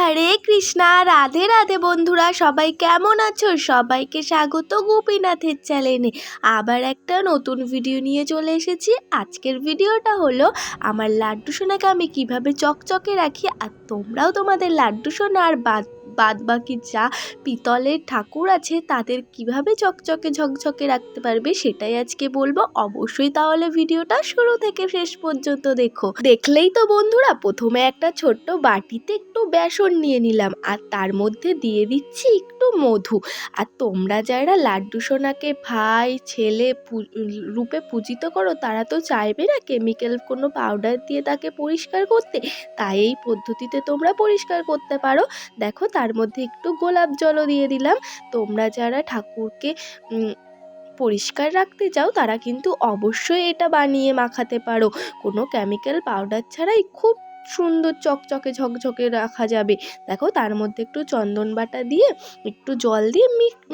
হরে কৃষ্ণা, রাধে রাধে বন্ধুরা, সবাই কেমন আছো? সবাইকে স্বাগত গোপীনাথের চ্যানেলে। আবার একটা নতুন ভিডিও নিয়ে চলে এসেছি। আজকের ভিডিওটা হলো আমার লাড্ডু সোনাকে আমি কিভাবে চকচকে রাখি, আর তোমরাও তোমাদের লাড্ডু সোনা আর বাদ বাকি যা পিতলের ঠাকুর আছে তাদের কিভাবে চকচকে ঝকঝকে রাখতে পারবে সেটাই আজকে বলবো। অবশ্যই তাহলে ভিডিওটা শুরু থেকে শেষ পর্যন্ত দেখো। দেখলেই তো বন্ধুরা, প্রথমে একটা ছোট্ট বাটিতে একটু বেসন নিয়ে নিলাম আর তার মধ্যে দিয়ে দিচ্ছি একটু মধু। আর তোমরা যারা লাড্ডু সোনাকে ভাই ছেলে রূপে পূজিত করো তারা তো চাইবে না কেমিক্যাল কোনো পাউডার দিয়ে তাকে পরিষ্কার করতে, তাই এই পদ্ধতিতে তোমরা পরিষ্কার করতে পারো। দেখো তার মধ্যে একটু গোলাপ জলও দিয়ে দিলাম। তোমরা যারা ঠাকুরকে পরিষ্কার রাখতে চাও তারা কিন্তু অবশ্যই এটা বানিয়ে মাখাতে পারো। কোনো কেমিক্যাল পাউডার ছাড়াই খুব সুন্দর চকচকে ঝকঝকে রাখা যাবে। দেখো তার মধ্যে একটু চন্দন বাটা দিয়ে একটু জল দিয়ে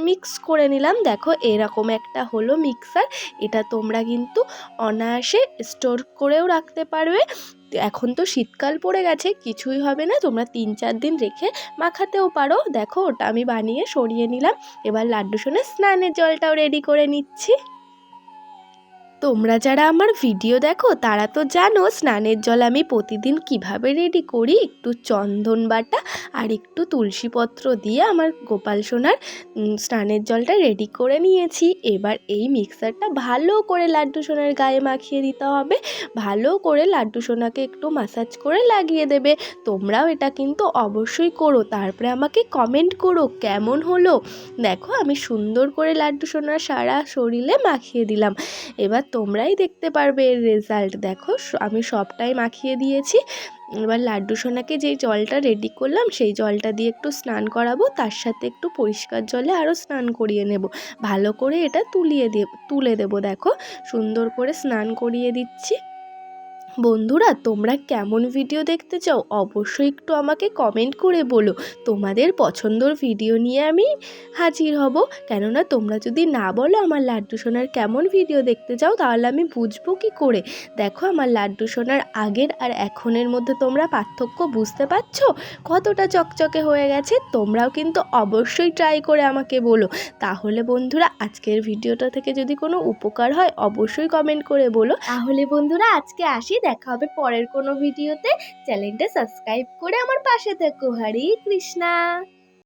মিক্স করে নিলাম। দেখো এরকম একটা হলো মিক্সার। এটা তোমরা কিন্তু অনায়াসে স্টোর করেও রাখতে পারবে। এখন তো শীতকাল পড়ে গেছে, কিছুই হবে না, তোমরা 3-4 দিন রেখে মাখাতেও পারো। দেখো ওটা আমি বানিয়ে সরিয়ে নিলাম। এবার লাড্ডু সোনার স্নানের জলটাও রেডি করে নিচ্ছি। তোমরা যারা আমার ভিডিও দেখো তারা তো জানো স্নানের জল আমি প্রতিদিন কিভাবে রেডি করি। একটু চন্দন বাটা আর একটু তুলসী পত্র দিয়ে আমার গোপাল সোনার স্নানের জলটা রেডি করে নিয়েছি। এবার এই মিক্সারটা ভালো করে লাড্ডু সোনার গায়ে মাখিয়ে দিতে হবে। ভালো করে লাড্ডু সোনাকে একটু ম্যাসাজ করে লাগিয়ে দেবে। তোমরাও এটা কিন্তু অবশ্যই করো, তারপরে আমাকে কমেন্ট করো কেমন হলো। দেখো আমি সুন্দর করে লাড্ডু সোনার সারা শরীরে মাখিয়ে দিলাম। এবার তোমরাই দেখতে পারবে এর রেজাল্ট। দেখো আমি সবটাই মাখিয়ে দিয়েছি। এবার লাড্ডু সোনাকে যেই জলটা রেডি করলাম সেই জলটা দিয়ে একটু স্নান করাবো, তার সাথে একটু পরিষ্কার জলে আরও স্নান করিয়ে নেব। ভালো করে এটা তুলে দেবো। দেখো সুন্দর করে স্নান করিয়ে দিচ্ছি। বন্ধুরা তোমরা কেমন ভিডিও দেখতে চাও অবশ্যই একটু আমাকে কমেন্ট করে বলো। তোমাদের পছন্দর ভিডিও নিয়ে আমি হাজির হব। কেননা তোমরা যদি না বলো আমার লাড্ডু সোনার কেমন ভিডিও দেখতে চাও তাহলে আমি বুঝবো কি করে। দেখো আমার লাড্ডু সোনার আগের আর এখনের মধ্যে তোমরা পার্থক্য বুঝতে পারছো কতটা চকচকে হয়ে গেছে। তোমরাও কিন্তু অবশ্যই ট্রাই করে আমাকে বলো। তাহলে বন্ধুরা আজকের ভিডিওটা থেকে যদি কোনো উপকার হয় অবশ্যই কমেন্ট করে বলো। তাহলে বন্ধুরা আজকে আসি, দেখা হবে পরের কোনো ভিডিওতে। চ্যানেলটা সাবস্ক্রাইব করে আমার পাশে থেকো। হরে কৃষ্ণা।